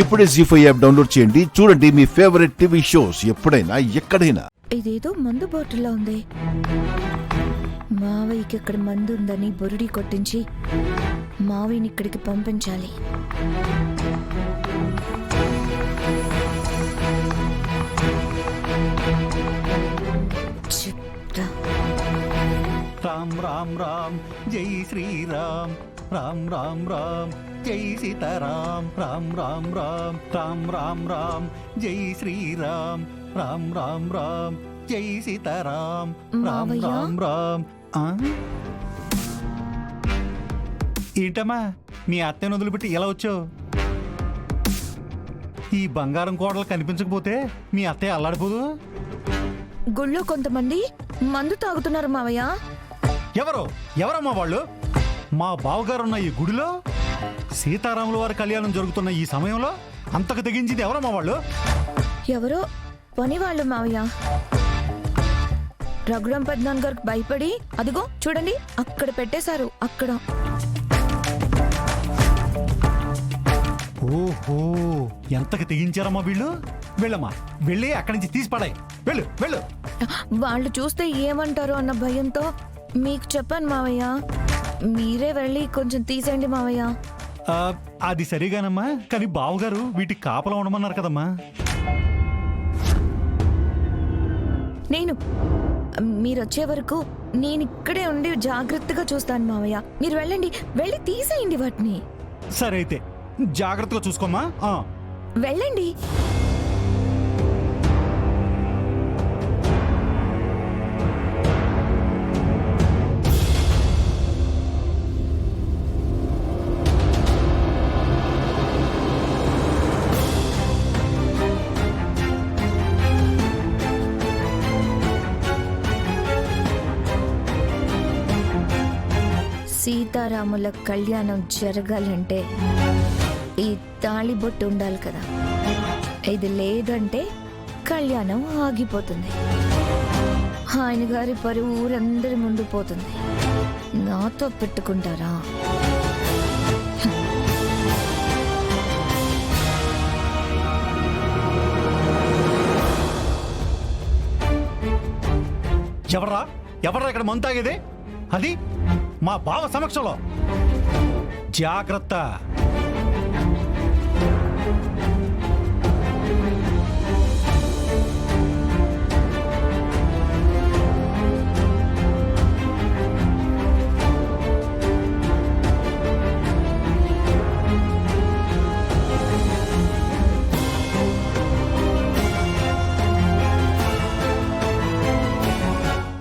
ఇప్పుడే జీ5 app download చేయండి. చూడండి మీ ఫేవరెట్ టీవీ షోస్ ఎప్పుడైనా ఎక్కడైనా. ఇదేదో మందు బాటిల్లో ఉంది. మావయ్యకి ఇక్కడ మందు ఉందని బొరుడి కొట్టించి మావయ్యని ఇక్కడికి పంపించాలి. చెప్తా. రామ్ రామ్ రామ్ జై శ్రీరామ్, రామ్ రామ్ రామ్ జై సీతారాం, రామ్ రామ్ రామ్ రామ్ రామ్ రామ్ జై శ్రీరామ్, రామ్ రామ్ రామ్ జై సీతారాం, రామ్ రామ్ రామ్. ఏంటమ్మా మీ అత్తయ్యను వదిలిపెట్టి ఎలా వచ్చావు? ఈ బంగారం కోడలు కనిపించకపోతే మీ అత్తయ్య అల్లాడిపోదు. గుళ్ళో కొంతమంది మందు తాగుతున్నారు మావయ్య. ఎవరమ్మా వాళ్ళు? మా బావగారున్న ఈ గుడిలో సీతారాముల వారి కళ్యాణం జరుగుతున్న ఈ సమయంలో అంతకు తెగించింది ఎవరమ్మా వాళ్ళు? ఎవరో పనివాళ్ళు మావయ్య. రఘురాం పద్నాన్ గారికి భయపడి అదిగో చూడండి అక్కడ పెట్టేశారు. అక్కడ. ఓహో, ఎంతకు తెగించారమ్మా వీళ్ళు? వెళ్ళమ్మా, వెళ్ళి అక్కడి నుంచి తీసి పడాయి. వెళ్ళు వెళ్ళు. వాళ్ళు చూస్తే ఏమంటారో అన్న భయంతో మీకు చెప్పాను మావయ్య. మీరే వెళ్ళి కొంచెం తీసేయండి మావయ్య. అది సరిగానమ్మా, కానీ బావగారు వీటికి కాపలా ఉండమన్నారు కదమ్మా. మీరు వచ్చే వరకు నేను ఇక్కడే ఉండి జాగ్రత్తగా చూస్తాను మావయ్య. మీరు వెళ్ళండి, వెళ్ళి తీసేయండి వాటిని. సరే అయితే జాగ్రత్తగా చూసుకోమ్మా. వెళ్ళండి. సీతారాముల కళ్యాణం జరగాలంటే ఈ తాళిబొట్టు ఉండాలి కదా. ఇది లేదంటే కళ్యాణం ఆగిపోతుంది. ఆయన గారి పరువు ఊరందరి ముందు పోతుంది. నాతో పెట్టుకుంటారా? ఎవర్రా ఇక్కడ మందు తాగేది? అది మా బావ సమక్షంలో. జాగ్రత్త.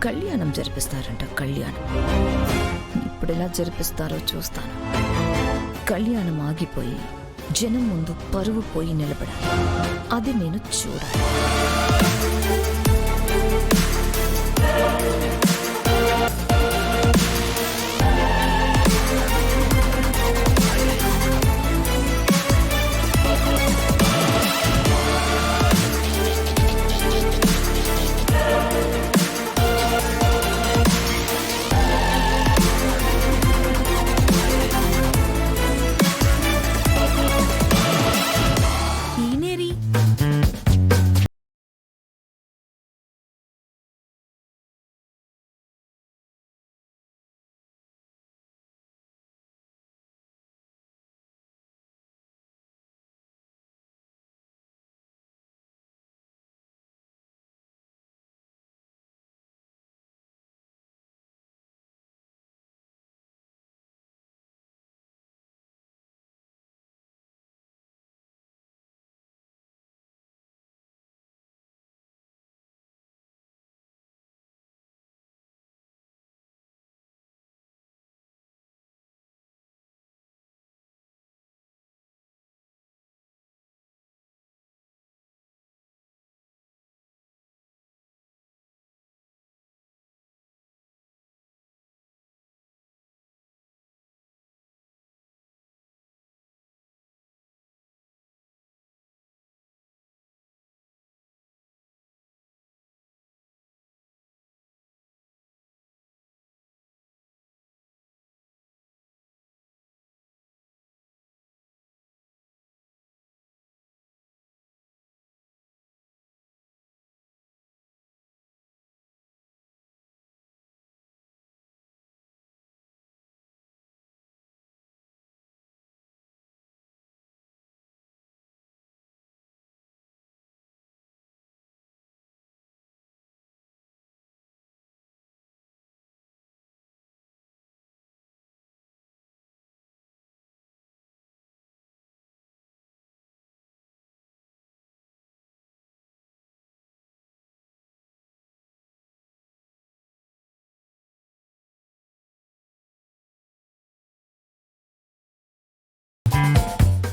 కళ్యాణం జరిపిస్తారంట. కళ్యాణం ఇప్పుడు ఎలా జరిపిస్తారో చూస్తాను. కళ్యాణం ఆగిపోయి జనం ముందు పరువు పోయి నిలబడాలి. అది నేను చూడాలి.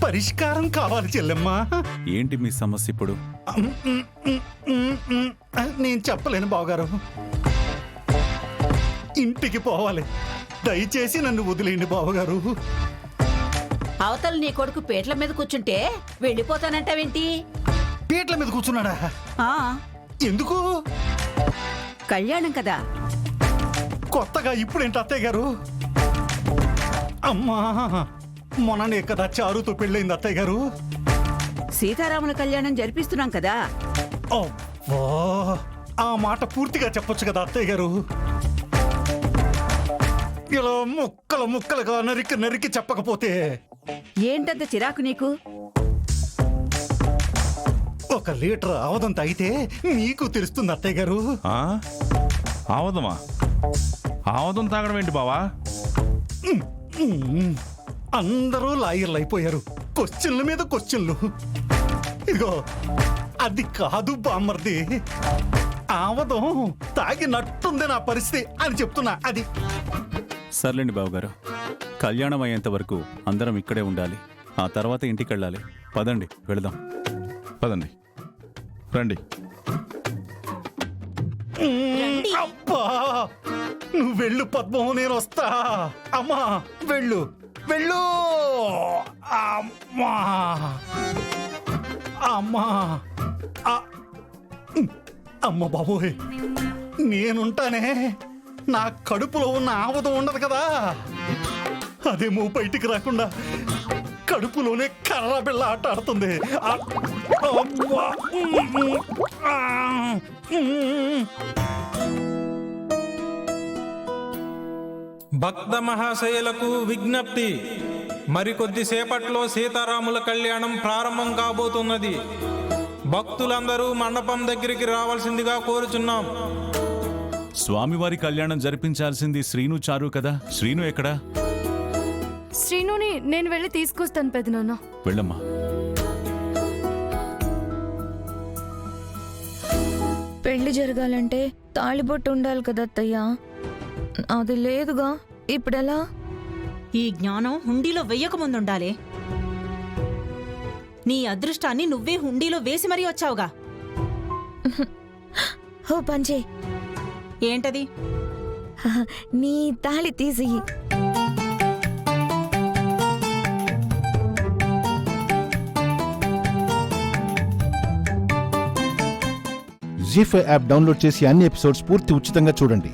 పరిష్కారం కావాలి చెల్లెమ్మా. ఏంటి మీ సమస్య ఇప్పుడు? నేను చెప్పలేను బావగారు. ఇంటికి పోవాలి. దయచేసి నన్ను వదిలేయండి బావగారు. అవతల నీ కొడుకు పేట్ల మీద కూర్చుంటే వెళ్ళిపోతానంటావేంటి? పీట్ల మీద కూర్చున్నాడా? ఆ, ఎందుకు? కళ్యాణం కదా. కొత్తగా ఇప్పుడేంటి అత్తయ్య గారు? అమ్మా, మొన్ననే కదా చారుతో పెళ్ళైంది అత్తయ్య గారు. సీతారాముల కళ్యాణం జరిపిస్తున్నాం కదా. అబ్బా, ఆ మాట పూర్తిగా చెప్పొచ్చు కదా అత్తయ్య గారు. ఇలా ముక్కలు ముక్కలుగా నరికి నరికి చెప్పకపోతే ఏంటంత చిరాకు నీకు? 1 లీటర్ ఆవదం తాగితే నీకు తెలుస్తుంది అత్తయ్య గారు. ఆవదమా? ఆవదం తాగడం ఏంటి బావా? అందరూ లాయర్లు అయిపోయారు. క్వశ్చన్ల మీద క్వశ్చన్లు. ఇదిగో అది కాదు బామ్మర్ది, ఆవదం తాగినట్టుంది నా పరిస్థితి అని చెప్తున్నా. అది సర్లేండి బావగారు, కళ్యాణం అయ్యేంత వరకు అందరం ఇక్కడే ఉండాలి. ఆ తర్వాత ఇంటికి వెళ్ళాలి. పదండి వెళదాం. పదండి, రండి. అబ్బా, నువ్వు వెళ్ళు పద్మం, నేను వస్తా. అమ్మా వెళ్ళు వెళ్ళు. అమ్మా అమ్మా అమ్మ బాబోయ్, నేనుంటానే. నా కడుపులో ఉన్న ఆవదం ఉండదు కదా, అదేమో బయటికి రాకుండా కడుపులోనే కర్ర బిళ్ళ ఆట ఆడుతుంది. అబ్బా. భక్త మహాశయులకు విజ్ఞప్తి, మరికొద్దిసేపట్లో సీతారాముల కళ్యాణం ప్రారంభం కాబోతున్నది. భక్తులందరూ మండపం దగ్గరికి రావాల్సిందిగా కోరుచున్నాం. స్వామివారి కళ్యాణం జరిపించాల్సింది శ్రీను చారు కదా. శ్రీను ఎక్కడా? శ్రీనుని నేను వెళ్ళి తీసుకొస్తాను పెదనాన్న. వెళ్ళమ్మా. పెళ్లి జరగాలంటే తాళిబొట్టు ఉండాలి కదా అత్తయ్య, అది లేదుగా. ఇప్పుడెలా? ఈ జ్ఞానం హుండీలో వెయ్యకముందుండాలి. నీ అదృష్టాన్ని నువ్వే హుండీలో వేసి మరీ వచ్చావుగా. హో పంచే, ఏంటది? నీ తాళి తీసి. జీ5 యాప్ డౌన్లోడ్ చేసి అన్ని ఎపిసోడ్స్ పూర్తి ఉచితంగా చూడండి.